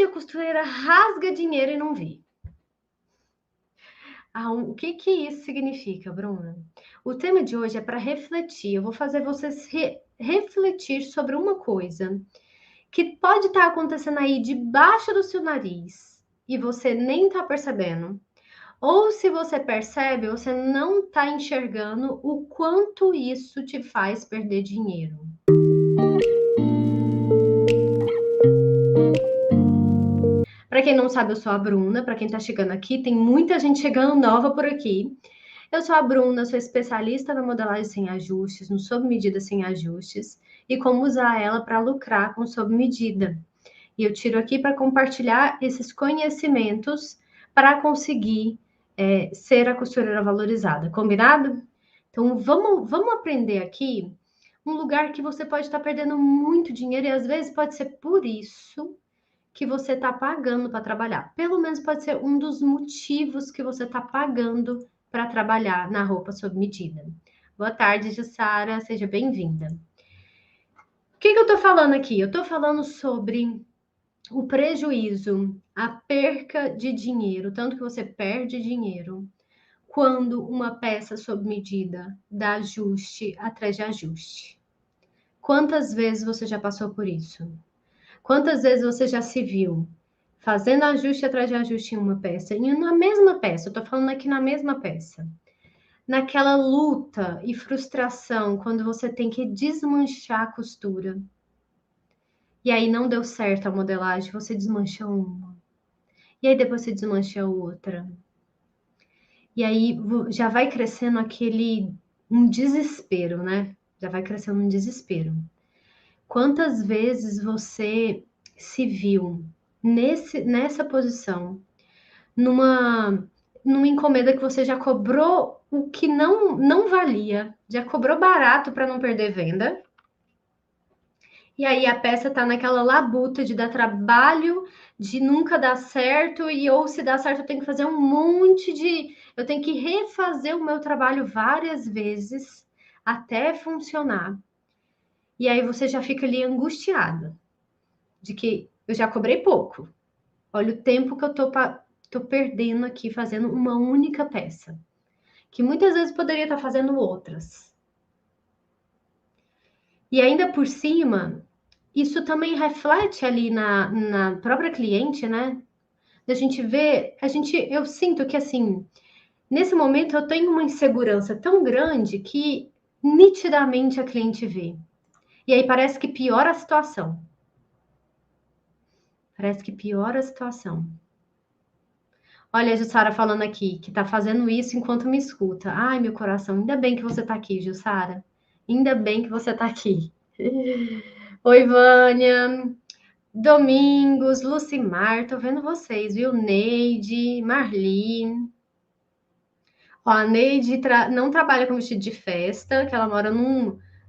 onde a costureira rasga dinheiro e não vê. O que isso significa, Bruna? O tema de hoje é para refletir. Eu vou fazer vocês refletir sobre uma coisa que pode estar acontecendo aí debaixo do seu nariz e você nem está percebendo. Ou se você percebe, você não está enxergando o quanto isso te faz perder dinheiro. Para quem não sabe, eu sou a Bruna. Para quem está chegando aqui, tem muita gente chegando nova por aqui. Eu sou a Bruna, sou especialista na modelagem sem ajustes, no sob medida sem ajustes e como usar ela para lucrar com sob medida. E eu tiro aqui para compartilhar esses conhecimentos para conseguir ser a costureira valorizada. Combinado? Então, vamos aprender aqui um lugar que você pode estar perdendo muito dinheiro e às vezes pode ser por isso que você está pagando para trabalhar. Pelo menos pode ser um dos motivos que você está pagando para trabalhar na roupa sob medida. Boa tarde, Jussara, seja bem-vinda. O que eu estou falando aqui? Eu estou falando sobre o prejuízo, a perca de dinheiro, tanto que você perde dinheiro quando uma peça sob medida dá ajuste atrás de ajuste. Quantas vezes você já passou por isso? Quantas vezes você já se viu fazendo ajuste atrás de ajuste em uma peça, e na mesma peça, eu tô falando aqui na mesma peça, naquela luta e frustração quando você tem que desmanchar a costura. E aí não deu certo a modelagem, você desmancha uma. E aí depois você desmancha outra. E aí já vai crescendo um desespero, né? Já vai crescendo um desespero. Quantas vezes você se viu nessa posição, numa encomenda que você já cobrou o que não valia, já cobrou barato para não perder venda, e aí a peça tá naquela labuta de dar trabalho, de nunca dar certo, ou se dá certo eu tenho que fazer eu tenho que refazer o meu trabalho várias vezes até funcionar. E aí você já fica ali angustiada de que eu já cobrei pouco. Olha o tempo que eu tô perdendo aqui fazendo uma única peça, que muitas vezes poderia estar fazendo outras. E ainda por cima, isso também reflete ali na própria cliente, né? A gente vê, eu sinto que assim, nesse momento eu tenho uma insegurança tão grande que nitidamente a cliente vê. E aí parece que piora a situação. Parece que piora a situação. Olha a Jussara falando aqui, que tá fazendo isso enquanto me escuta. Ai, meu coração, ainda bem que você tá aqui, Jussara. Ainda bem que você tá aqui. Oi, Vânia. Domingos, Lucimar, tô vendo vocês, viu? Neide, Marli. Ó, a Neide não trabalha com vestido de festa, que ela mora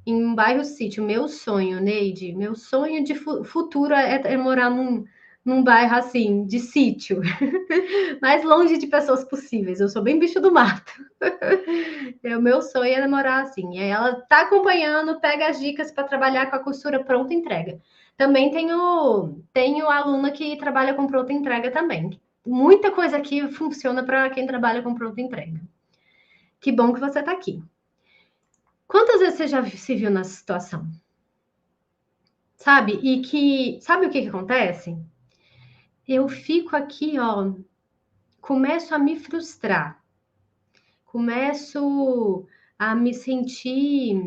em um bairro sítio. Meu sonho, Neide, meu sonho de futuro é morar num bairro assim, de sítio, mais longe de pessoas possíveis. Eu sou bem bicho do mato. O meu sonho é morar assim. E aí ela tá acompanhando, pega as dicas para trabalhar com a costura pronta entrega. Também tenho aluna que trabalha com pronta entrega também. Muita coisa aqui funciona para quem trabalha com pronta entrega. Que bom que você está aqui. Quantas vezes você já se viu nessa situação? Sabe? Sabe o que acontece? Eu fico aqui, ó, começo a me frustrar. Começo a me sentir,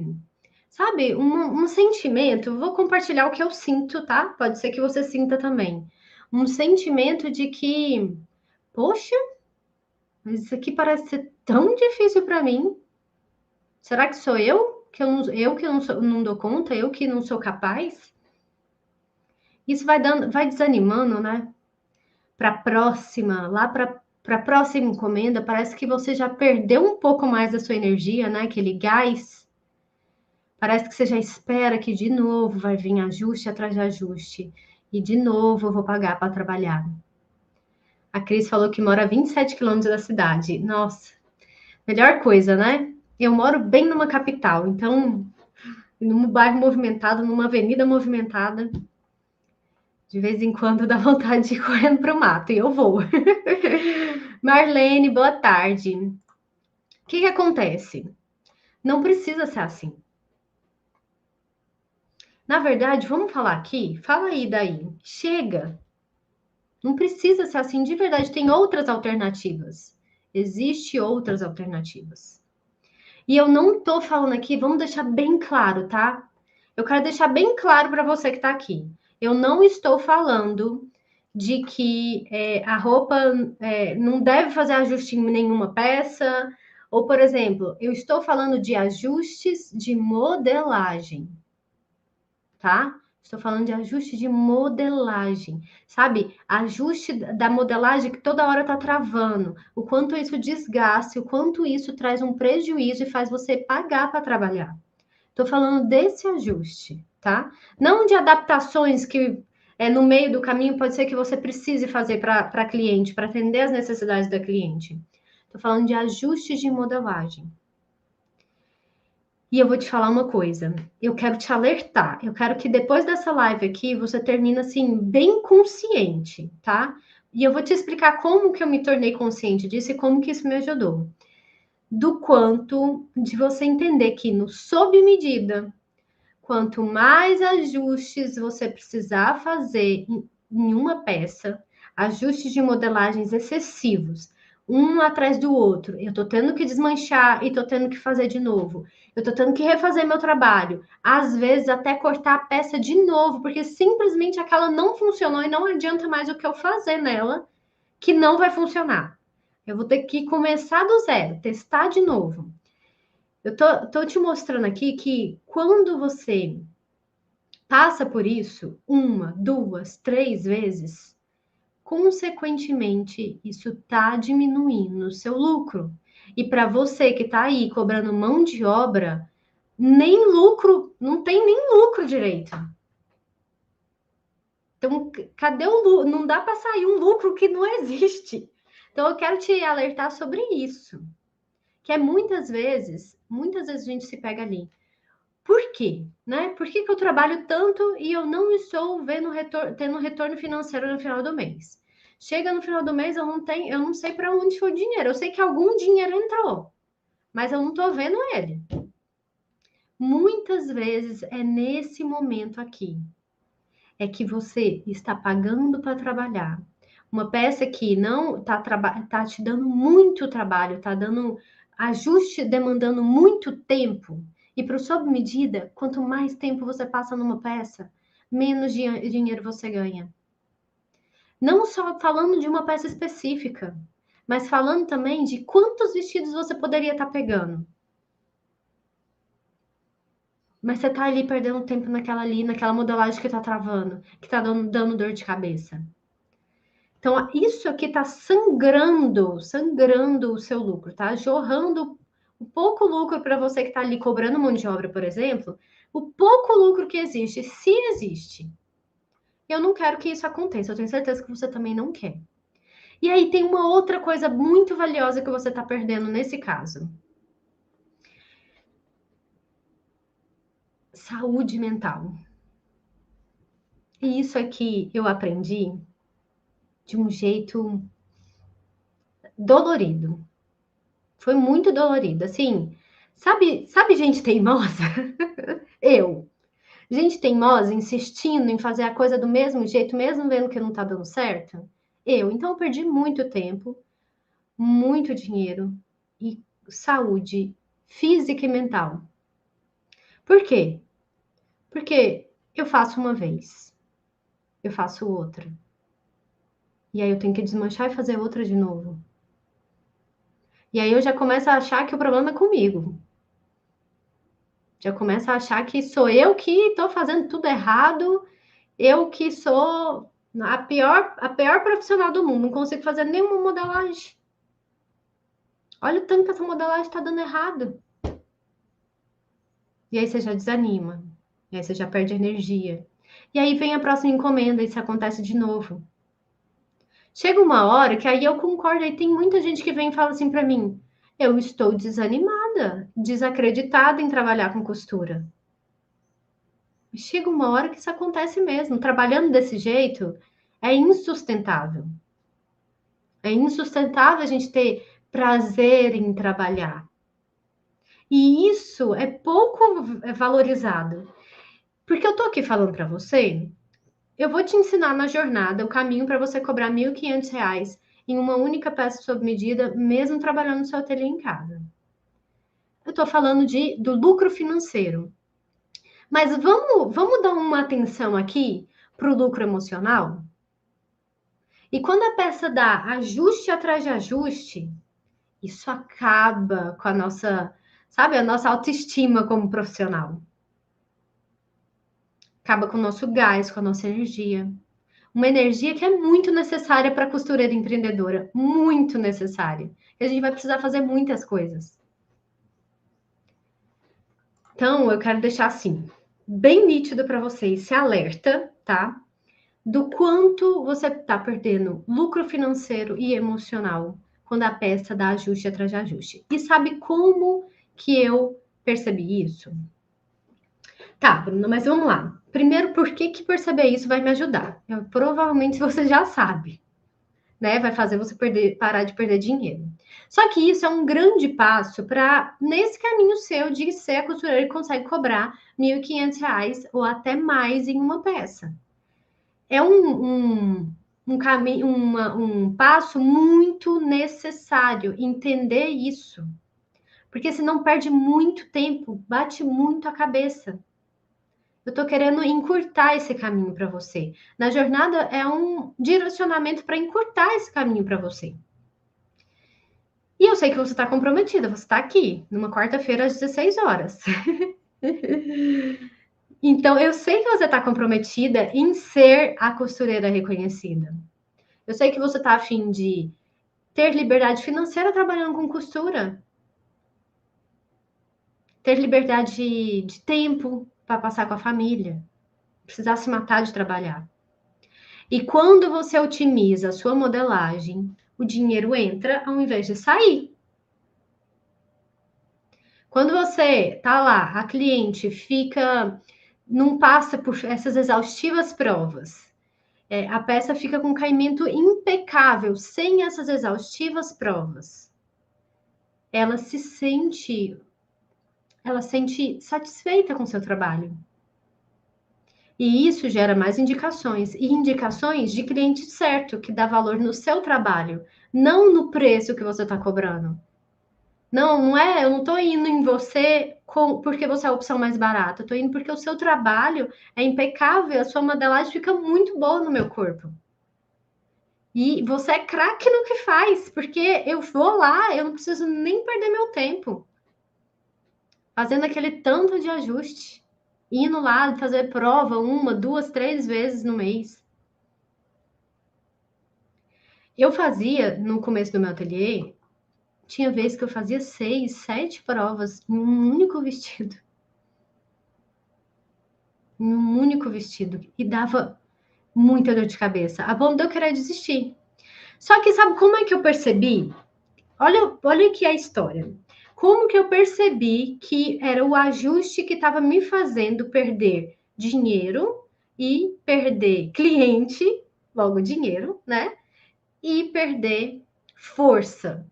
sabe, um sentimento. Vou compartilhar o que eu sinto, tá? Pode ser que você sinta também. Um sentimento de que, poxa, mas isso aqui parece ser tão difícil para mim. Será que sou eu? Não dou conta? Eu que não sou capaz? Isso vai desanimando, né? Para a próxima, para a próxima encomenda, parece que você já perdeu um pouco mais da sua energia, né? Aquele gás. Parece que você já espera que de novo vai vir ajuste atrás de ajuste. E de novo eu vou pagar para trabalhar. A Cris falou que mora a 27 quilômetros da cidade. Nossa, melhor coisa, né? Eu moro bem numa capital, então, num bairro movimentado, numa avenida movimentada. De vez em quando dá vontade de ir correndo para o mato e eu vou. Marlene, boa tarde. O que acontece? Não precisa ser assim. Na verdade, vamos falar aqui? Fala aí daí. Chega. Não precisa ser assim de verdade. Tem outras alternativas. Existem outras alternativas. E eu não tô falando aqui, vamos deixar bem claro, tá? Eu quero deixar bem claro para você que tá aqui. Eu não estou falando de que a roupa não deve fazer ajuste em nenhuma peça. Ou, por exemplo, eu estou falando de ajustes de modelagem, tá? Estou falando de ajuste de modelagem, sabe? Ajuste da modelagem que toda hora tá travando, o quanto isso desgasta, o quanto isso traz um prejuízo e faz você pagar para trabalhar. Estou falando desse ajuste, tá? Não de adaptações que no meio do caminho pode ser que você precise fazer para cliente, para atender as necessidades da cliente. Estou falando de ajustes de modelagem. E eu vou te falar uma coisa, eu quero te alertar, eu quero que depois dessa live aqui você termine assim bem consciente, tá? E eu vou te explicar como que eu me tornei consciente disso e como que isso me ajudou. Do quanto de você entender que no sob medida, quanto mais ajustes você precisar fazer em uma peça, ajustes de modelagens excessivos, um atrás do outro, eu tô tendo que desmanchar e tô tendo que fazer de novo. Eu tô tendo que refazer meu trabalho, às vezes até cortar a peça de novo, porque simplesmente aquela não funcionou e não adianta mais o que eu fazer nela, que não vai funcionar. Eu vou ter que começar do zero, testar de novo. Eu tô te mostrando aqui que quando você passa por isso uma, duas, três vezes, consequentemente, isso está diminuindo o seu lucro. E para você que está aí cobrando mão de obra, nem lucro, não tem nem lucro direito. Então, cadê o lucro? Não dá para sair um lucro que não existe. Então, eu quero te alertar sobre isso. Que é muitas vezes a gente se pega ali. Por quê? Né? Por que eu trabalho tanto e eu não estou tendo retorno financeiro no final do mês? Chega no final do mês, eu não sei para onde foi o dinheiro. Eu sei que algum dinheiro entrou, mas eu não estou vendo ele. Muitas vezes é nesse momento aqui. É que você está pagando para trabalhar. Uma peça que não tá te dando muito trabalho, tá dando ajuste demandando muito tempo. E para o sob medida, quanto mais tempo você passa numa peça, menos dinheiro você ganha. Não só falando de uma peça específica, mas falando também de quantos vestidos você poderia estar pegando. Mas você tá ali perdendo tempo naquela modelagem que tá travando, que tá dando dor de cabeça. Então, isso aqui tá sangrando o seu lucro, tá? Jorrando o pouco lucro para você que tá ali cobrando mão de obra, por exemplo, o pouco lucro que existe, se existe. Eu não quero que isso aconteça, eu tenho certeza que você também não quer. E aí tem uma outra coisa muito valiosa que você tá perdendo nesse caso. Saúde mental. E isso aqui eu aprendi de um jeito dolorido. Foi muito dolorido, assim. Sabe gente teimosa? Eu. Gente teimosa, insistindo em fazer a coisa do mesmo jeito, mesmo vendo que não tá dando certo? Eu. Então, eu perdi muito tempo, muito dinheiro e saúde física e mental. Por quê? Porque eu faço uma vez, eu faço outra. E aí eu tenho que desmanchar e fazer outra de novo. E aí eu já começo a achar que o problema é comigo. Já começo a achar que sou eu que estou fazendo tudo errado, eu que sou a pior profissional do mundo, não consigo fazer nenhuma modelagem. Olha o tanto que essa modelagem está dando errado. E aí você já desanima, e aí você já perde energia. E aí vem a próxima encomenda e isso acontece de novo. Chega uma hora que aí eu concordo, aí tem muita gente que vem e fala assim para mim: eu estou desanimada, desacreditada em trabalhar com costura. Chega uma hora que isso acontece mesmo. Trabalhando desse jeito, é insustentável. É insustentável a gente ter prazer em trabalhar. E isso é pouco valorizado. Porque eu tô aqui falando para você, eu vou te ensinar na jornada o caminho para você cobrar R$ 1.500 em uma única peça sob medida, mesmo trabalhando no seu ateliê em casa. Eu estou falando do lucro financeiro. Mas vamos dar uma atenção aqui para o lucro emocional? E quando a peça dá ajuste atrás de ajuste, isso acaba com a nossa, sabe, a nossa autoestima como profissional. Acaba com o nosso gás, com a nossa energia. Uma energia que é muito necessária para a costureira empreendedora, muito necessária. E a gente vai precisar fazer muitas coisas. Então, eu quero deixar assim, bem nítido para vocês, esse alerta, tá? Do quanto você está perdendo lucro financeiro e emocional quando a peça dá ajuste atrás de ajuste. E sabe como que eu percebi isso? Tá, Bruna, mas vamos lá. Primeiro, por que perceber isso vai me ajudar? Provavelmente você já sabe, né? Vai fazer você parar de perder dinheiro. Só que isso é um grande passo para, nesse caminho seu de ser a costureira que consegue cobrar R$ 1.500 ou até mais em uma peça. É um caminho, um passo muito necessário entender isso, porque senão perde muito tempo, bate muito a cabeça. Eu estou querendo encurtar esse caminho para você. Na jornada é um direcionamento para encurtar esse caminho para você. E eu sei que você está comprometida, você está aqui, numa quarta-feira às 16 horas. Então, eu sei que você está comprometida em ser a costureira reconhecida. Eu sei que você está afim de ter liberdade financeira trabalhando com costura, ter liberdade de tempo para passar com a família, precisar se matar de trabalhar. E quando você otimiza a sua modelagem, o dinheiro entra ao invés de sair. Quando você tá lá, a cliente não passa por essas exaustivas provas, a peça fica com caimento impecável, sem essas exaustivas provas. Ela sente satisfeita com o seu trabalho. E isso gera mais indicações, e indicações de cliente certo, que dá valor no seu trabalho, não no preço que você está cobrando. Não é, eu não estou indo em você porque você é a opção mais barata, eu estou indo porque o seu trabalho é impecável, a sua modelagem fica muito boa no meu corpo. E você é craque no que faz, porque eu vou lá, eu não preciso nem perder meu tempo fazendo aquele tanto de ajuste, indo lá fazer prova 1, 2, 3 vezes no mês. Eu fazia, no começo do meu ateliê, tinha vezes que eu fazia 6, 7 provas em um único vestido. Em um único vestido. E dava muita dor de cabeça. A ponto de eu querer desistir. Só que sabe como é que eu percebi? Olha aqui a história. Como que eu percebi que era o ajuste que estava me fazendo perder dinheiro e perder cliente, logo dinheiro, né? E perder força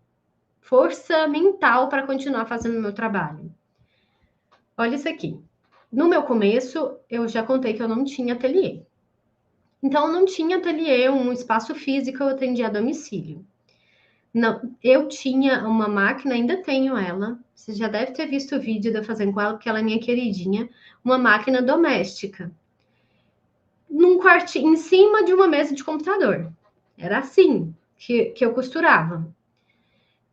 mental para continuar fazendo o meu trabalho. Olha isso aqui. No meu começo, eu já contei que eu não tinha ateliê. Então, eu não tinha ateliê, um espaço físico, eu atendia a domicílio. Não, eu tinha uma máquina, ainda tenho ela. Você já deve ter visto o vídeo de eu fazendo com ela, porque ela é minha queridinha. Uma máquina doméstica. Num quartinho, em cima de uma mesa de computador. Era assim que eu costurava.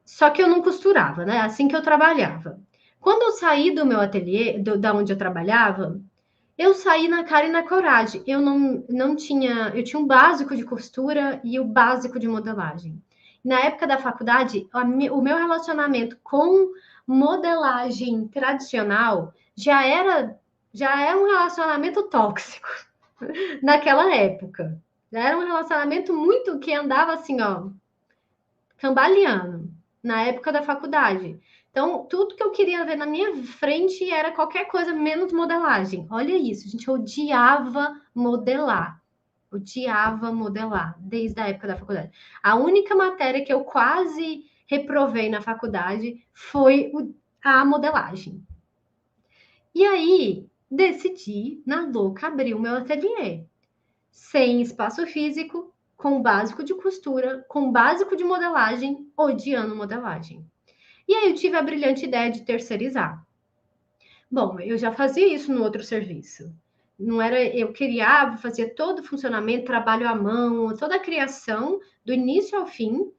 Só que eu não costurava, né? Assim que eu trabalhava. Quando eu saí do meu ateliê, da onde eu trabalhava, eu saí na cara e na coragem. Eu não tinha. Eu tinha um básico de costura e o básico de modelagem. Na época da faculdade, o meu relacionamento com modelagem tradicional já é um relacionamento tóxico naquela época. Já era um relacionamento muito que andava assim, ó, cambaleando, na época da faculdade. Então, tudo que eu queria ver na minha frente era qualquer coisa menos modelagem. Olha isso, gente, eu odiava modelar. Odiava modelar desde a época da faculdade. A única matéria que eu quase reprovei na faculdade foi a modelagem. E aí, decidi, na louca, abrir o meu ateliê. Sem espaço físico, com básico de costura, com básico de modelagem, odiando modelagem. E aí eu tive a brilhante ideia de terceirizar. Bom, eu já fazia isso no outro serviço. Não era, eu criava, fazia todo o funcionamento, trabalho à mão, toda a criação, do início ao fim,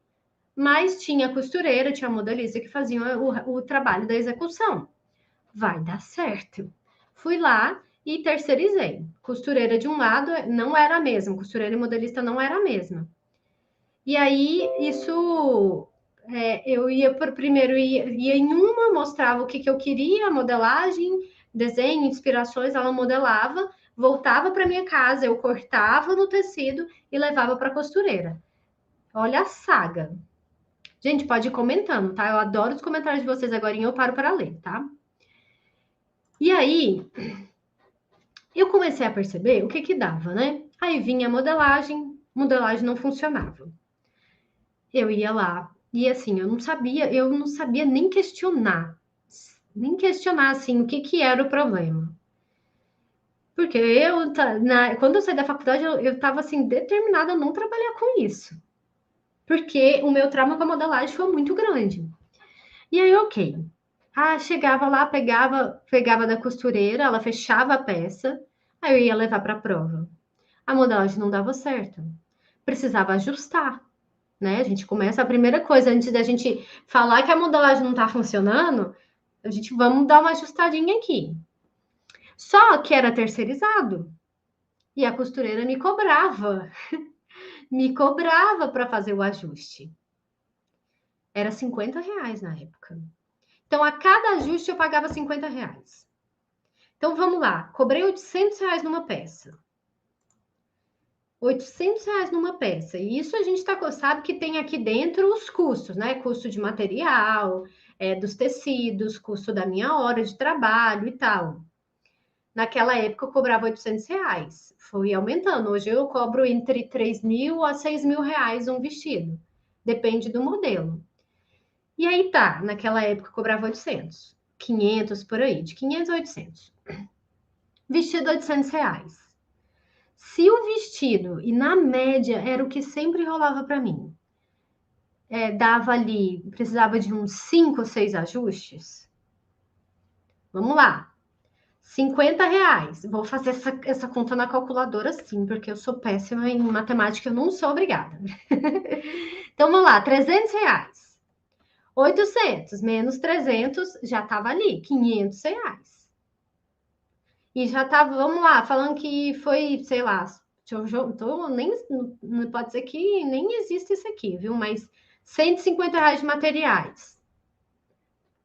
mas tinha a costureira, tinha a modelista que faziam o trabalho da execução. Vai dar certo. Fui lá e terceirizei. Costureira de um lado não era a mesma, costureira e modelista não era a mesma. E aí, isso, eu ia por primeiro, ia em uma, mostrava o que, que eu queria, modelagem, desenho, inspirações, ela modelava, voltava para minha casa, eu cortava no tecido e levava para a costureira. Olha a saga. Gente, pode ir comentando, tá? Eu adoro os comentários de vocês agora e eu paro para ler, tá? E aí, eu comecei a perceber o que que dava, né? Aí vinha a modelagem não funcionava. Eu ia lá e assim, eu não sabia nem questionar assim o que que era o problema. Porque quando eu saí da faculdade, eu estava assim determinada a não trabalhar com isso. Porque o meu trauma com a modelagem foi muito grande. E aí, ok. Ah, chegava lá, pegava da costureira, ela fechava a peça, aí eu ia levar para a prova. A modelagem não dava certo. Precisava ajustar, né? A gente começa a primeira coisa antes da gente falar que a modelagem não está funcionando, a gente vamos dar uma ajustadinha aqui. Só que era terceirizado e a costureira me cobrava para fazer o ajuste. Era R$ 50 na época. Então, a cada ajuste eu pagava R$ 50. Então, vamos lá. Cobrei R$ 800 numa peça. R$ 800 numa peça. E isso a gente sabe que tem aqui dentro os custos, né? Custo de material, dos tecidos, custo da minha hora de trabalho e tal. Naquela época eu cobrava R$ 800. Foi aumentando. Hoje eu cobro entre 3.000 a 6.000 reais um vestido. Depende do modelo. E aí tá, naquela época eu cobrava 800, 500 por aí, de 500 a 800. Vestido R$ 800. Se o vestido, e na média era o que sempre rolava para mim, dava ali, precisava de uns 5 ou 6 ajustes. Vamos lá. R$ 50. Vou fazer essa conta na calculadora sim, porque eu sou péssima em matemática, eu não sou obrigada. Então vamos lá, R$ 300. 800 menos 300 já estava ali, R$ 500. E já estava, vamos lá, falando que foi, sei lá, nem, não pode ser que nem existe isso aqui, viu? Mas R$ 150 de materiais.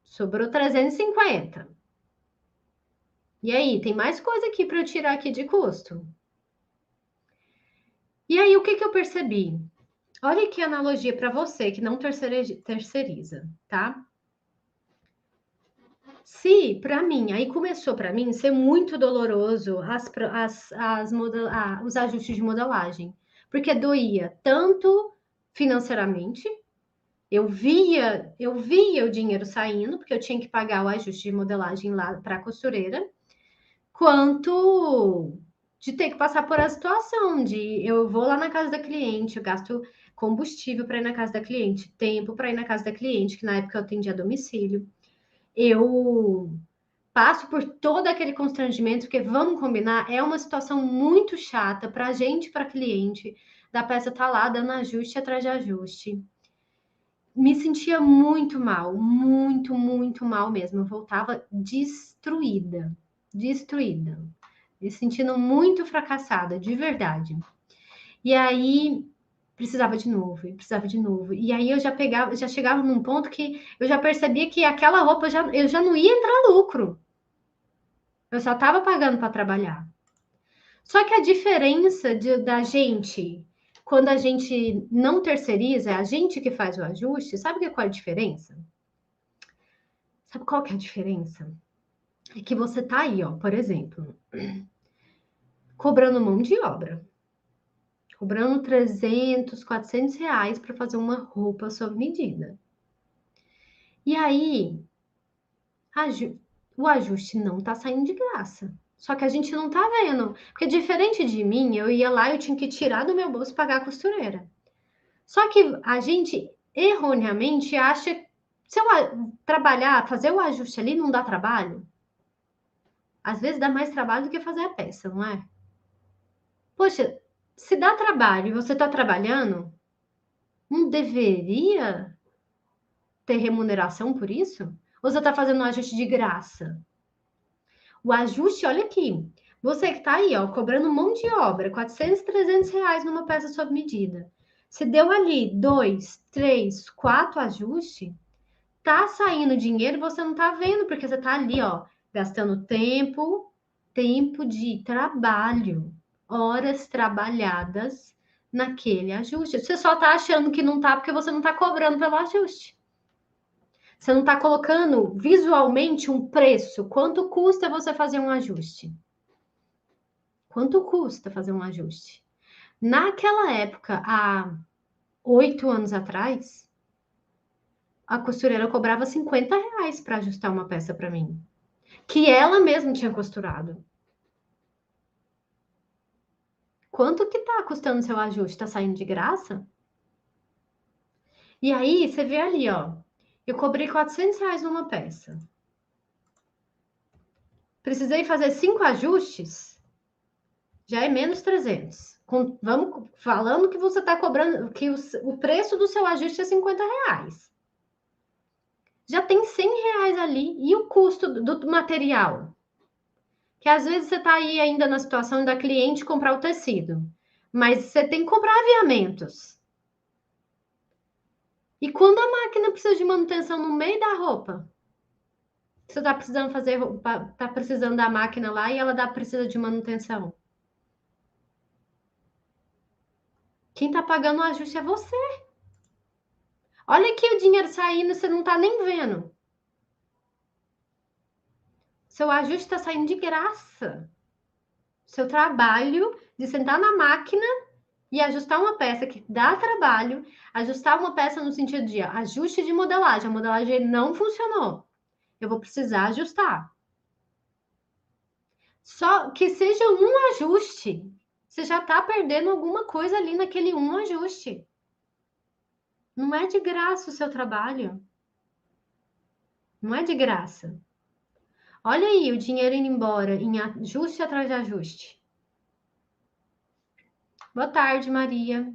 Sobrou 350. E aí, tem mais coisa aqui para eu tirar aqui de custo. E aí, o que que eu percebi? Olha que analogia para você que não terceiriza, tá? Se para mim, aí começou para mim ser muito doloroso os ajustes de modelagem, porque doía tanto financeiramente, eu via o dinheiro saindo, porque eu tinha que pagar o ajuste de modelagem lá para a costureira, quanto de ter que passar por a situação de eu vou lá na casa da cliente, eu gasto combustível para ir na casa da cliente, tempo para ir na casa da cliente, que na época eu atendia a domicílio. Eu passo por todo aquele constrangimento, porque vamos combinar, é uma situação muito chata para a gente, para cliente, da peça tá lá dando ajuste atrás de ajuste. Me sentia muito mal, muito, muito mal mesmo. Eu voltava destruída, destruída, me sentindo muito fracassada, de verdade. E aí precisava de novo, e precisava de novo. E aí eu já chegava num ponto que eu já percebia que aquela roupa eu já não ia entrar lucro. Eu só estava pagando para trabalhar. Só que a diferença da gente, quando a gente não terceiriza, é a gente que faz o ajuste, sabe qual é a diferença? Sabe qual que é a diferença? É que você tá aí, ó, por exemplo, cobrando mão de obra, cobrando 300, 400 reais para fazer uma roupa sob medida. E aí, o ajuste não tá saindo de graça. Só que a gente não tá vendo. Porque diferente de mim, eu ia lá e eu tinha que tirar do meu bolso e pagar a costureira. Só que a gente erroneamente acha que se eu trabalhar, fazer o ajuste ali não dá trabalho. Às vezes dá mais trabalho do que fazer a peça, não é? Poxa, se dá trabalho e você está trabalhando, não deveria ter remuneração por isso? Ou você está fazendo um ajuste de graça? O ajuste, olha aqui, você que está aí, ó, cobrando mão de obra, 400, 300 reais numa peça sob medida. Se deu ali 2, 3, 4 ajustes, tá saindo dinheiro e você não tá vendo, porque você tá ali, ó, gastando tempo de trabalho, horas trabalhadas naquele ajuste. Você só tá achando que não tá porque você não tá cobrando pelo ajuste. Você não tá colocando visualmente um preço. Quanto custa você fazer um ajuste? Quanto custa fazer um ajuste? Naquela época, há 8 anos atrás, a costureira cobrava 50 reais para ajustar uma peça para mim, que ela mesma tinha costurado. Quanto que tá custando seu ajuste? Tá saindo de graça? E aí, você vê ali, ó, eu cobrei 400 reais numa peça. Precisei fazer 5 ajustes, já é menos 300. Vamos falando que você tá cobrando, que o preço do seu ajuste é 50 reais. Já tem 100 reais ali. E o custo do material? Que às vezes você está aí ainda na situação da cliente comprar o tecido, mas você tem que comprar aviamentos. E quando a máquina precisa de manutenção no meio da roupa, você está precisando fazer, está precisando da máquina lá e ela precisa de manutenção. Quem está pagando o ajuste é você. Olha aqui o dinheiro saindo, você não está nem vendo. Seu ajuste está saindo de graça. Seu trabalho de sentar na máquina e ajustar uma peça que dá trabalho, ajustar uma peça no sentido de ajuste de modelagem. A modelagem não funcionou. Eu vou precisar ajustar. Só que seja um ajuste. Você já está perdendo alguma coisa ali naquele um ajuste. Não é de graça o seu trabalho. Não é de graça. Olha aí o dinheiro indo embora em ajuste atrás de ajuste. Boa tarde, Maria.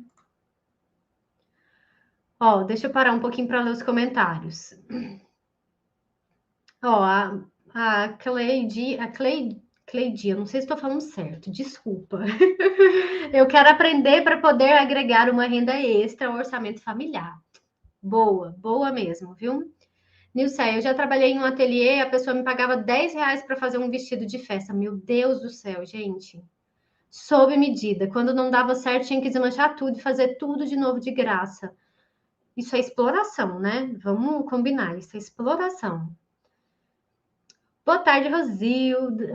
Ó, deixa eu parar um pouquinho para ler os comentários. Ó, a Cleide, eu não sei se estou falando certo, desculpa. Eu quero aprender para poder agregar uma renda extra ao orçamento familiar. Boa, boa mesmo, viu? Nilce, eu já trabalhei em um ateliê, a pessoa me pagava 10 reais para fazer um vestido de festa. Meu Deus do céu, gente. Sob medida. Quando não dava certo, tinha que desmanchar tudo e fazer tudo de novo de graça. Isso é exploração, né? Vamos combinar, isso é exploração. Boa tarde,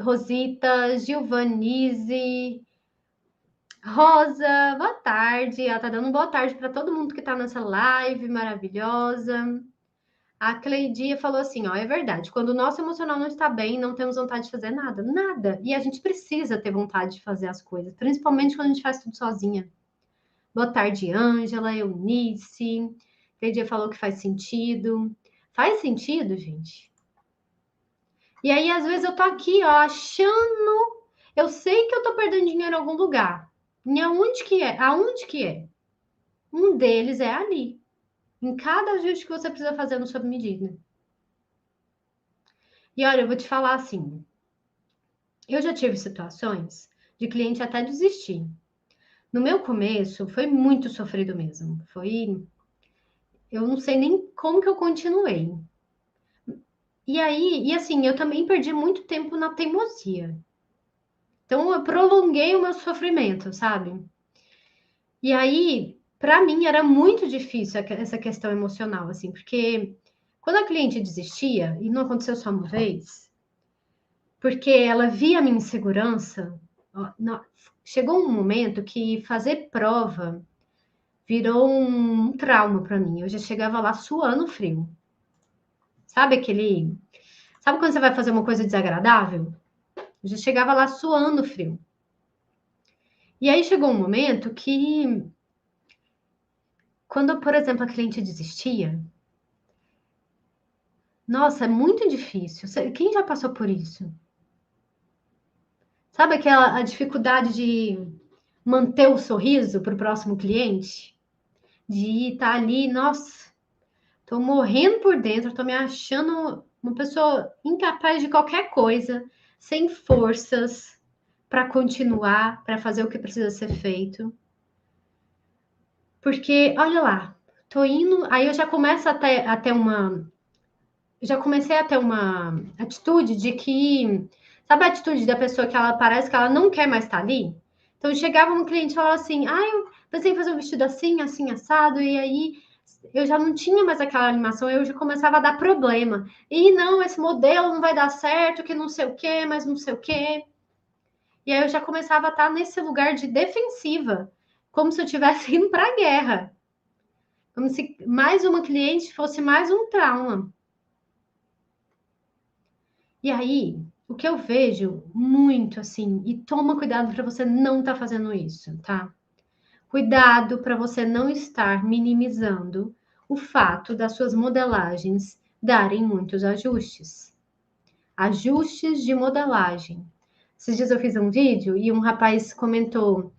Rosita, Gilvanise, Rosa, boa tarde. Ela tá dando boa tarde para todo mundo que tá nessa live maravilhosa. A Cleidia falou assim: ó, é verdade, quando o nosso emocional não está bem, não temos vontade de fazer nada, nada. E a gente precisa ter vontade de fazer as coisas, principalmente quando a gente faz tudo sozinha. Boa tarde, Ângela, Eunice. Cleidia falou que faz sentido. Faz sentido, gente? E aí, às vezes, eu tô aqui, ó, achando. Eu sei que eu tô perdendo dinheiro em algum lugar. E aonde que é? Aonde que é? Um deles é ali. Em cada ajuste que você precisa fazer no sob medida. E olha, eu vou te falar assim. Eu já tive situações de cliente até desistir. No meu começo, foi muito sofrido mesmo. Foi. Eu não sei nem como que eu continuei. E aí, e assim, eu também perdi muito tempo na teimosia. Então, eu prolonguei o meu sofrimento, sabe? E aí, para mim, era muito difícil essa questão emocional, assim, porque Quando a cliente desistia, e não aconteceu só uma vez, porque ela via a minha insegurança, chegou um momento que fazer prova virou um trauma para mim. Eu já chegava lá suando frio. Sabe aquele. Sabe quando você vai fazer uma coisa desagradável? Eu já chegava lá suando frio. E aí chegou um momento que, quando, por exemplo, a cliente desistia, nossa, é muito difícil. Quem já passou por isso? Sabe aquela a dificuldade de manter o sorriso para o próximo cliente? De estar ali, nossa, tô morrendo por dentro, tô me achando uma pessoa incapaz de qualquer coisa, sem forças para continuar, para fazer o que precisa ser feito. Porque, olha lá, tô indo, aí eu já começo até uma, já comecei a ter uma atitude de que, sabe a atitude da pessoa que ela parece que ela não quer mais estar ali? Então chegava um cliente e falava assim: "Ah, eu pensei em fazer um vestido assim, assim assado", e aí eu já não tinha mais aquela animação, eu já começava a dar problema. E não, esse modelo não vai dar certo, que não sei o quê, mas não sei o quê. E aí eu já começava a estar nesse lugar de defensiva, como se eu estivesse indo para a guerra. Como se mais uma cliente fosse mais um trauma. E aí, o que eu vejo muito assim, e toma cuidado para você não estar fazendo isso, tá? Cuidado para você não estar minimizando o fato das suas modelagens darem muitos ajustes. Ajustes de modelagem. Esses dias eu fiz um vídeo e um rapaz comentou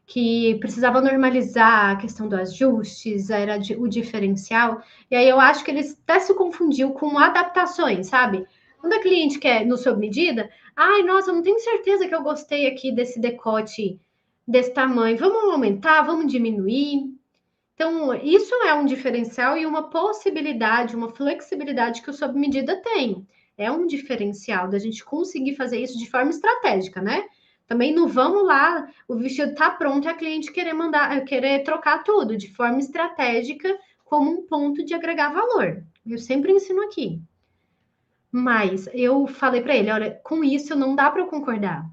que precisava normalizar a questão dos ajustes, era o diferencial. E aí eu acho que ele até se confundiu com adaptações, sabe? Quando a cliente quer no sob medida, ai, nossa, eu não tenho certeza que eu gostei aqui desse decote desse tamanho. Vamos aumentar, vamos diminuir. Então, isso é um diferencial e uma possibilidade, uma flexibilidade que o sob medida tem. É um diferencial da gente conseguir fazer isso de forma estratégica, né? Também não vamos lá, o vestido tá pronto e a cliente querer mandar, querer trocar tudo de forma estratégica como um ponto de agregar valor. Eu sempre ensino aqui. Mas eu falei para ele, olha, com isso não dá para eu concordar.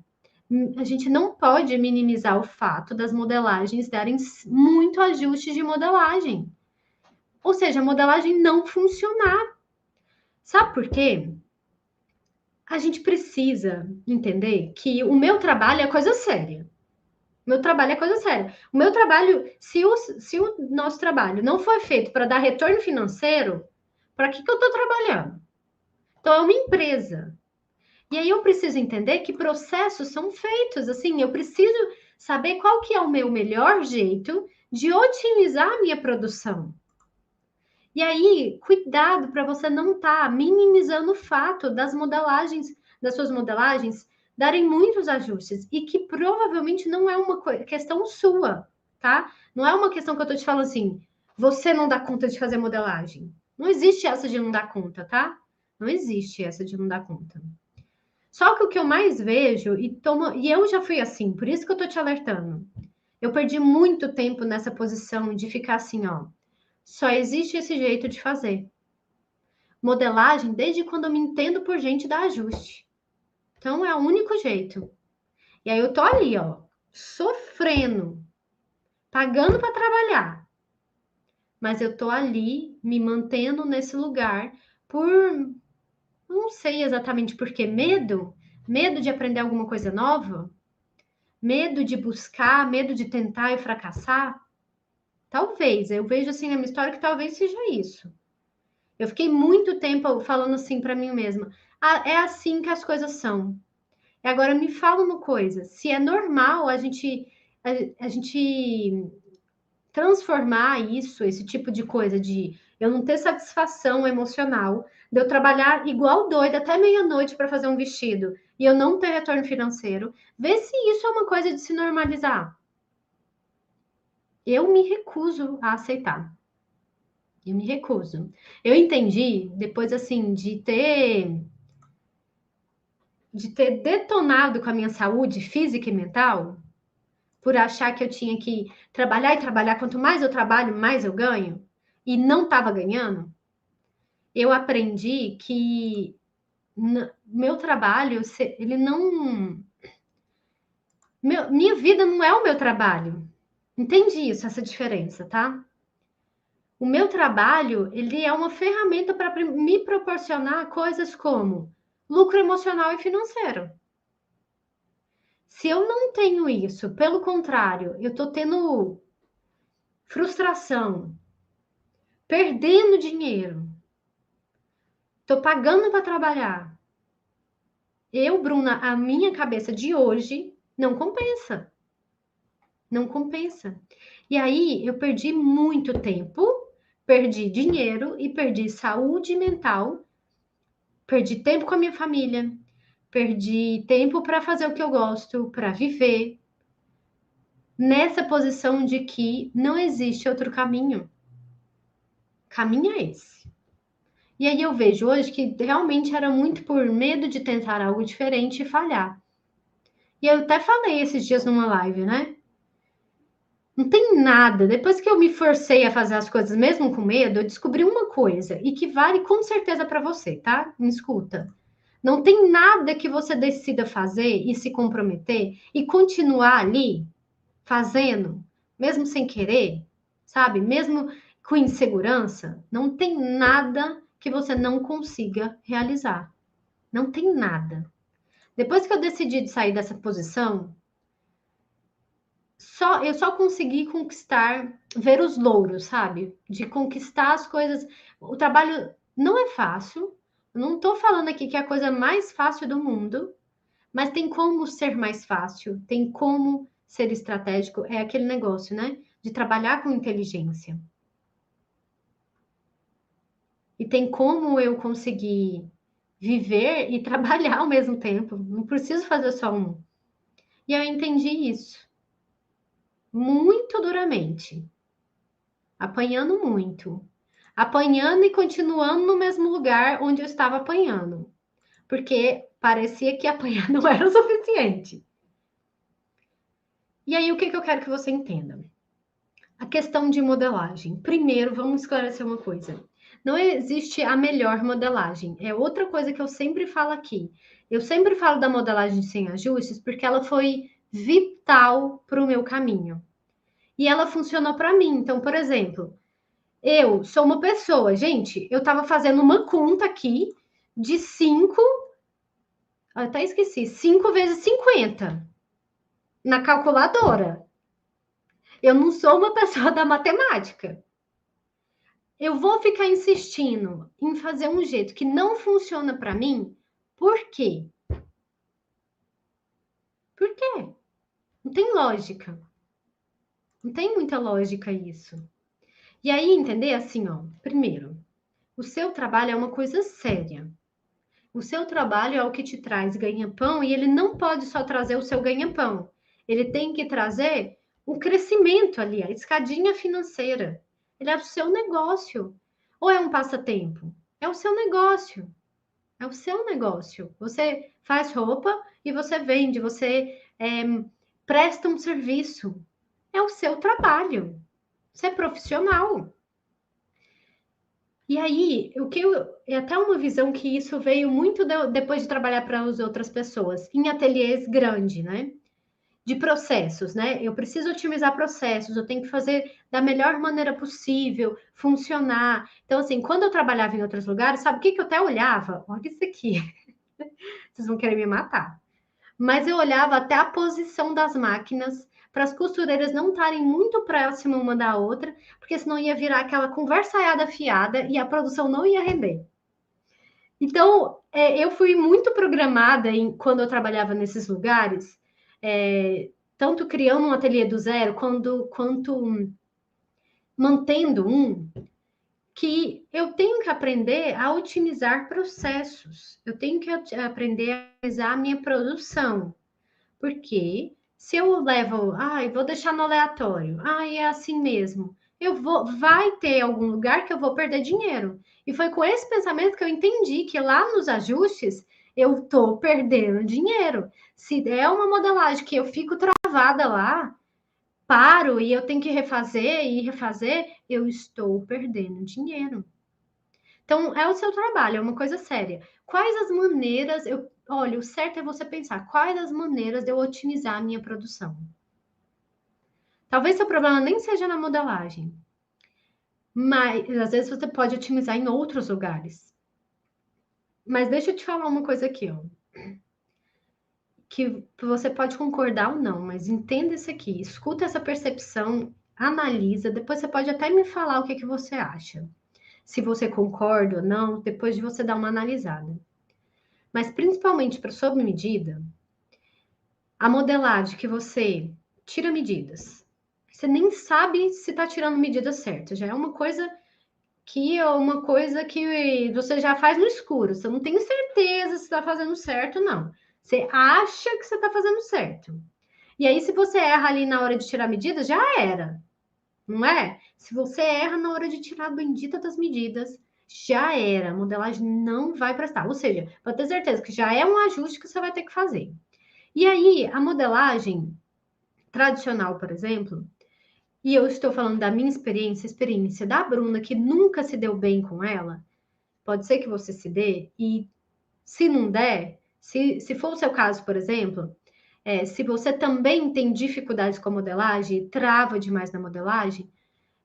A gente não pode minimizar o fato das modelagens darem muito ajuste de modelagem. Ou seja, a modelagem não funcionar. Sabe por quê? A gente precisa entender que o meu trabalho é coisa séria. O meu trabalho é coisa séria. O meu trabalho, se o nosso trabalho não for feito para dar retorno financeiro, para que eu estou trabalhando? Então, é uma empresa. E aí eu preciso entender que processos são feitos. Assim, eu preciso saber qual que é o meu melhor jeito de otimizar a minha produção. E aí, cuidado para você não estar minimizando o fato das modelagens, das suas modelagens, darem muitos ajustes e que provavelmente não é uma questão sua, tá? Não é uma questão que eu tô te falando assim, você não dá conta de fazer modelagem. Não existe essa de não dar conta, tá? Não existe essa de não dar conta. Só que o que eu mais vejo, e eu já fui assim, por isso que eu tô te alertando. Eu perdi muito tempo nessa posição de ficar assim, ó. Só existe esse jeito de fazer. Modelagem, desde quando eu me entendo por gente, dá ajuste. Então é o único jeito. E aí eu tô ali, ó, sofrendo, pagando para trabalhar. Mas eu tô ali me mantendo nesse lugar por não sei exatamente por quê, medo de aprender alguma coisa nova, medo de buscar, medo de tentar e fracassar. Talvez, eu vejo assim na minha história que talvez seja isso. Eu fiquei muito tempo falando assim para mim mesma: ah, é assim que as coisas são. E agora me fala uma coisa: se é normal a gente transformar isso, esse tipo de coisa, de eu não ter satisfação emocional, de eu trabalhar igual doida até meia-noite para fazer um vestido e eu não ter retorno financeiro, vê se isso é uma coisa de se normalizar. Eu me recuso a aceitar. Eu me recuso. Eu entendi depois assim de ter detonado com a minha saúde física e mental, por achar que eu tinha que trabalhar e trabalhar, quanto mais eu trabalho, mais eu ganho, e não estava ganhando. eu aprendi que meu trabalho, ele não... minha vida não é o meu trabalho. Entendi isso, essa diferença, tá? O meu trabalho, ele é uma ferramenta para me proporcionar coisas como lucro emocional e financeiro. Se eu não tenho isso, pelo contrário, eu estou tendo frustração, perdendo dinheiro, estou pagando para trabalhar. Eu, Bruna, a minha cabeça de hoje não compensa. Não compensa. E aí eu perdi muito tempo, perdi dinheiro e perdi saúde mental, perdi tempo com a minha família, perdi tempo para fazer o que eu gosto, para viver, nessa posição de que não existe outro caminho. Caminho é esse. E aí eu vejo hoje que realmente era muito por medo de tentar algo diferente e falhar. E eu até falei esses dias numa live, né? Não tem nada. Depois que eu me forcei a fazer as coisas mesmo com medo, eu descobri uma coisa e que vale com certeza para você, tá? Me escuta. Não tem nada que você decida fazer e se comprometer e continuar ali fazendo, mesmo sem querer, sabe? Mesmo com insegurança, não tem nada que você não consiga realizar. Não tem nada. Depois que eu decidi de sair dessa posição, eu só consegui conquistar, ver os louros, sabe? De conquistar as coisas. O trabalho não é fácil. Não estou falando aqui que é a coisa mais fácil do mundo, mas tem como ser mais fácil, tem como ser estratégico. É aquele negócio, né? De trabalhar com inteligência. E tem como eu conseguir viver e trabalhar ao mesmo tempo. Não preciso fazer só um. E eu entendi isso muito duramente, apanhando muito, apanhando e continuando no mesmo lugar onde eu estava apanhando, porque parecia que apanhar não era o suficiente. E aí, o que eu quero que você entenda? A questão de modelagem. Primeiro, vamos esclarecer uma coisa. Não existe a melhor modelagem. É outra coisa que eu sempre falo aqui. Eu sempre falo da modelagem sem ajustes porque ela foi vital para o meu caminho. E ela funcionou para mim. Então, por exemplo, eu sou uma pessoa, gente, eu estava fazendo uma conta aqui de 5, até esqueci, 5 vezes 50 na calculadora. Eu não sou uma pessoa da matemática. Eu vou ficar insistindo em fazer um jeito que não funciona para mim, por quê? Por quê? Não tem lógica. Não tem muita lógica isso. E aí, entender assim, ó, primeiro, o seu trabalho é uma coisa séria. O seu trabalho é o que te traz ganha-pão e ele não pode só trazer o seu ganha-pão. Ele tem que trazer o crescimento ali, a escadinha financeira. Ele é o seu negócio. Ou é um passatempo? É o seu negócio. É o seu negócio. Você faz roupa e você vende, você presta um serviço. É o seu trabalho. Você é profissional. E aí, é até uma visão que isso veio muito depois de trabalhar para as outras pessoas, em ateliês grande, né? De processos, né? Eu preciso otimizar processos, eu tenho que fazer da melhor maneira possível, funcionar. Então, assim, quando eu trabalhava em outros lugares, sabe o que eu até olhava? Olha isso aqui. Vocês vão querer me matar. Mas eu olhava até a posição das máquinas para as costureiras não estarem muito próximas uma da outra, porque senão ia virar aquela conversaiada fiada e a produção não ia render. Então, eu fui muito programada quando eu trabalhava nesses lugares, tanto criando um ateliê do zero, quanto mantendo um, que eu tenho que aprender a otimizar processos, eu tenho que aprender a otimizar a minha produção. Porque se eu levo, vou deixar no aleatório, é assim mesmo, vai ter algum lugar que eu vou perder dinheiro. E foi com esse pensamento que eu entendi que lá nos ajustes eu tô perdendo dinheiro. Se é uma modelagem que eu fico travada lá, paro e eu tenho que refazer e refazer, eu estou perdendo dinheiro. Então, é o seu trabalho, é uma coisa séria. Quais as maneiras, olha, o certo é você pensar, quais as maneiras de eu otimizar a minha produção? Talvez seu problema nem seja na modelagem, mas às vezes você pode otimizar em outros lugares. Mas deixa eu te falar uma coisa aqui, ó. Que você pode concordar ou não, mas entenda isso aqui, escuta essa percepção, analisa, depois você pode até me falar o que você acha. Se você concorda ou não, depois de você dar uma analisada. Mas principalmente para sob medida, a modelagem que você tira medidas. Você nem sabe se está tirando medidas certas. Já é uma coisa que você já faz no escuro. Você não tem certeza se está fazendo certo, não. Você acha que você está fazendo certo. E aí, se você erra ali na hora de tirar medidas, já era. Não é? Se você erra na hora de tirar a bendita das medidas, já era. A modelagem não vai prestar. Ou seja, pode ter certeza que já é um ajuste que você vai ter que fazer. E aí, a modelagem tradicional, por exemplo, e eu estou falando da minha experiência da Bruna, que nunca se deu bem com ela, pode ser que você se dê, e se não der, se for o seu caso, por exemplo, se você também tem dificuldades com a modelagem, trava demais na modelagem,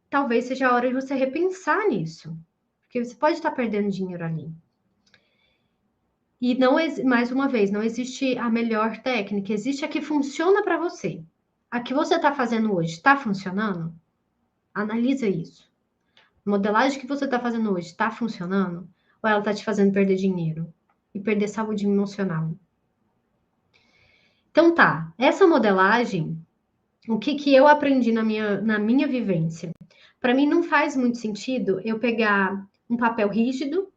talvez seja a hora de você repensar nisso, porque você pode estar perdendo dinheiro ali. E não, mais uma vez, não existe a melhor técnica, existe a que funciona para você. A que você está fazendo hoje está funcionando? Analisa isso. A modelagem que você está fazendo hoje está funcionando? Ou ela está te fazendo perder dinheiro e perder saúde emocional? Então tá, essa modelagem, o que eu aprendi na minha vivência? Para mim não faz muito sentido eu pegar um papel rígido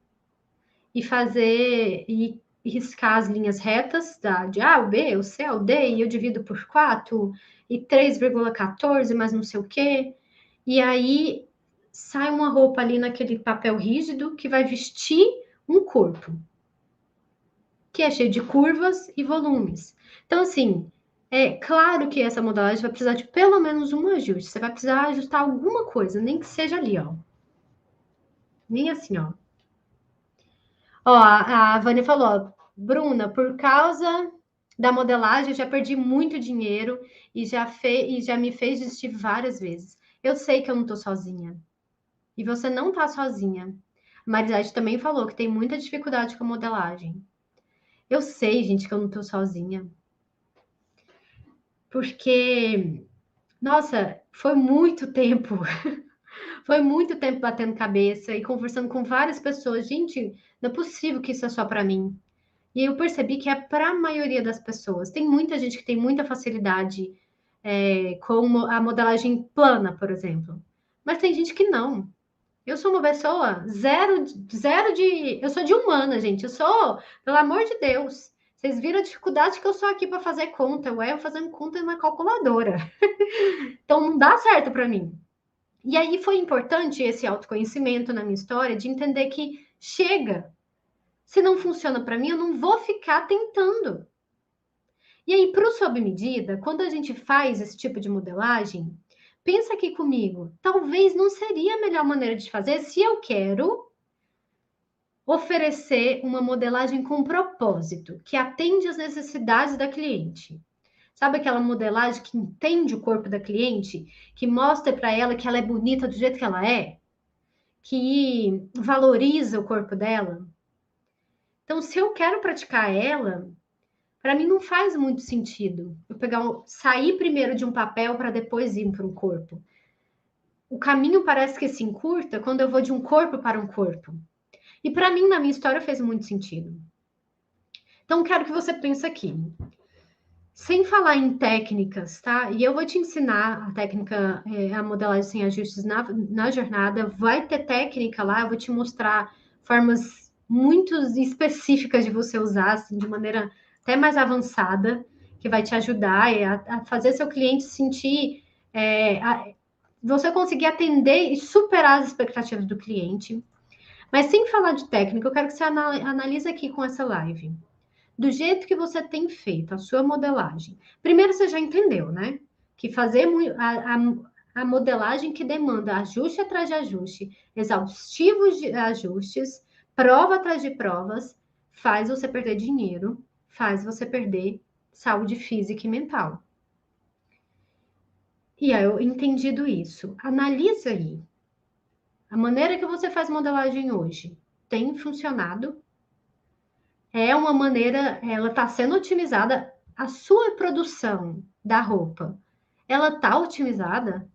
e fazer e riscar as linhas retas de A ao B, o C ao D, e eu divido por 4 e 3,14, mas não sei o quê. E aí sai uma roupa ali naquele papel rígido que vai vestir um corpo, que é cheio de curvas e volumes. Então, assim, é claro que essa modelagem vai precisar de pelo menos um ajuste. Você vai precisar ajustar alguma coisa, nem que seja ali, ó. Nem assim, ó. Ó, a Vânia falou, Bruna, por causa da modelagem, eu já perdi muito dinheiro e já me fez desistir várias vezes. Eu sei que eu não tô sozinha. E você não tá sozinha. A Marisate também falou que tem muita dificuldade com a modelagem. Eu sei, gente, que eu não tô sozinha. Porque, nossa, foi muito tempo. Foi muito tempo batendo cabeça e conversando com várias pessoas. Gente, não é possível que isso é só para mim. E eu percebi que é para a maioria das pessoas. Tem muita gente que tem muita facilidade com a modelagem plana, por exemplo. Mas tem gente que não. Eu sou uma pessoa zero de. Eu sou de humana, gente. Eu sou, pelo amor de Deus. Vocês viram a dificuldade que eu sou aqui para fazer conta. Eu fazendo conta na calculadora. Então não dá certo para mim. E aí foi importante esse autoconhecimento na minha história de entender que chega. Se não funciona para mim, eu não vou ficar tentando. E aí, para o sob medida, quando a gente faz esse tipo de modelagem, pensa aqui comigo, talvez não seria a melhor maneira de fazer se eu quero oferecer uma modelagem com propósito, que atende às necessidades da cliente. Sabe aquela modelagem que entende o corpo da cliente, que mostra para ela que ela é bonita do jeito que ela é, que valoriza o corpo dela? Então, se eu quero praticar ela, para mim não faz muito sentido eu sair primeiro de um papel para depois ir para um corpo. O caminho parece que se encurta quando eu vou de um corpo para um corpo. E para mim, na minha história, fez muito sentido. Então, quero que você pense aqui. Sem falar em técnicas, tá? E eu vou te ensinar a técnica, a modelagem sem ajustes na jornada. Vai ter técnica lá, eu vou te mostrar formas muito específicas de você usar, assim, de maneira até mais avançada, que vai te ajudar a fazer seu cliente sentir, você conseguir atender e superar as expectativas do cliente. Mas sem falar de técnica, eu quero que você analise aqui com essa live do jeito que você tem feito a sua modelagem. Primeiro, você já entendeu, né? Que fazer A modelagem que demanda ajuste atrás de ajuste, exaustivos de ajustes, prova atrás de provas, faz você perder dinheiro, faz você perder saúde física e mental. E aí, eu entendido isso, analisa aí. A maneira que você faz modelagem hoje tem funcionado? É uma maneira, ela está sendo otimizada. A sua produção da roupa, ela está otimizada?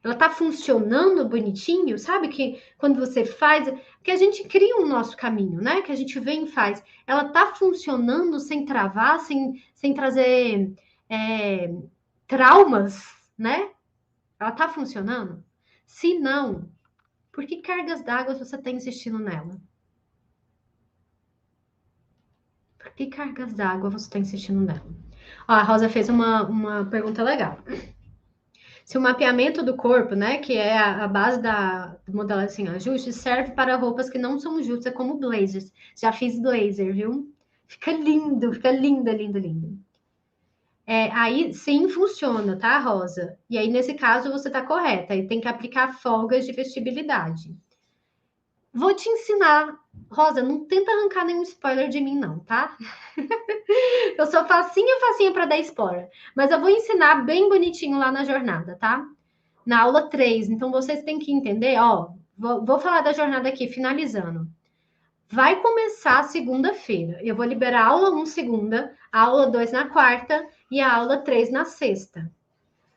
Ela está funcionando bonitinho? Sabe que quando você faz, que a gente cria o nosso caminho, né? Que a gente vem e faz. Ela está funcionando sem travar, sem trazer traumas, né? Ela está funcionando? Se não, por que cargas d'água você está insistindo nela? Por que cargas d'água você está insistindo nela? Ó, a Rosa fez uma pergunta legal. Se o mapeamento do corpo, né, que é a base da modelagem sem ajustes, serve para roupas que não são justas, como blazers. Já fiz blazer, viu? Fica lindo, fica lindo, lindo, lindo. Aí sim funciona, tá, Rosa? E aí, nesse caso, você tá correta. Aí tem que aplicar folgas de vestibilidade. Vou te ensinar. Rosa, não tenta arrancar nenhum spoiler de mim, não, tá? Eu sou facinha para dar spoiler. Mas eu vou ensinar bem bonitinho lá na jornada, tá? Na aula 3. Então, vocês têm que entender, ó. Vou falar da jornada aqui, finalizando. Vai começar segunda-feira. Eu vou liberar a aula 1 segunda, a aula 2 na quarta e a aula 3 na sexta.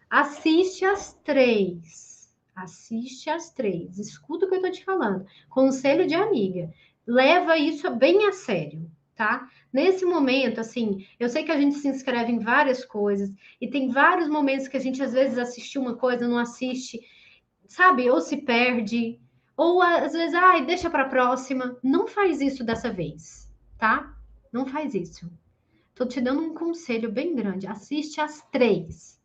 Assiste às 3. Assiste às 3. Escuta o que eu tô te falando. Conselho de amiga. Leva isso bem a sério, tá? Nesse momento, assim, eu sei que a gente se inscreve em várias coisas e tem vários momentos que a gente às vezes assiste uma coisa, não assiste, sabe? Ou se perde, ou às vezes, ai, deixa para próxima. Não faz isso dessa vez, tá? Não faz isso. Tô te dando um conselho bem grande. Assiste às 3.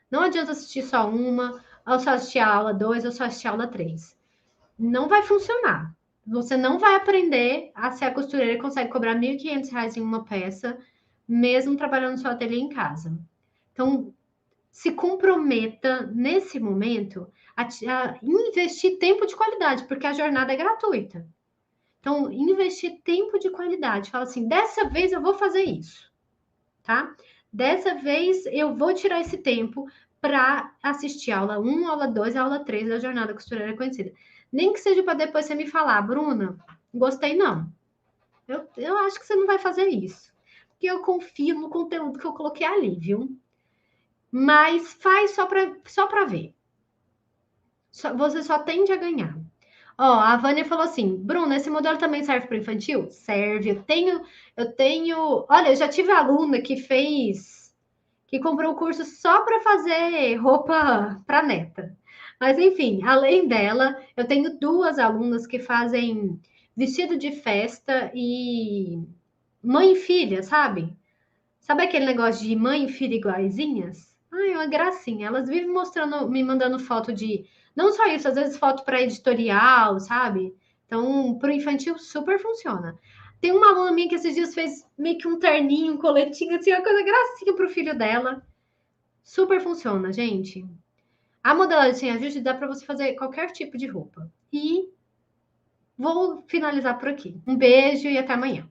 Não adianta assistir só uma, ou só assistir a aula 2, ou só assistir a aula 3. Não vai funcionar. Você não vai aprender a ser a costureira que consegue cobrar R$ 1.500 em uma peça, mesmo trabalhando no seu ateliê em casa. Então, se comprometa nesse momento a investir tempo de qualidade, porque a jornada é gratuita. Então, investir tempo de qualidade. Fala assim, dessa vez eu vou fazer isso, tá? Dessa vez eu vou tirar esse tempo para assistir a aula 1, aula 2, aula 3 da Jornada Costureira Conhecida. Nem que seja para depois você me falar, Bruna, gostei não. Eu acho que você não vai fazer isso. Porque eu confio no conteúdo que eu coloquei ali, viu? Mas faz só para ver. Você só tende a ganhar. Ó, a Vânia falou assim, Bruna, esse modelo também serve para infantil? Serve. Eu tenho. Olha, eu já tive aluna que comprou o curso só para fazer roupa para neta. Mas enfim, além dela, eu tenho 2 alunas que fazem vestido de festa e mãe e filha, sabe? Sabe aquele negócio de mãe e filha iguaizinhas? Ai, é uma gracinha. Elas vivem mostrando, me mandando foto de. Não só isso, às vezes foto para editorial, sabe? Então, para o infantil super funciona. Tem uma aluna minha que esses dias fez meio que um terninho, um coletinho, assim, uma coisa gracinha para o filho dela. Super funciona, gente. A modelagem sem ajuste dá para você fazer qualquer tipo de roupa. E vou finalizar por aqui. Um beijo e até amanhã.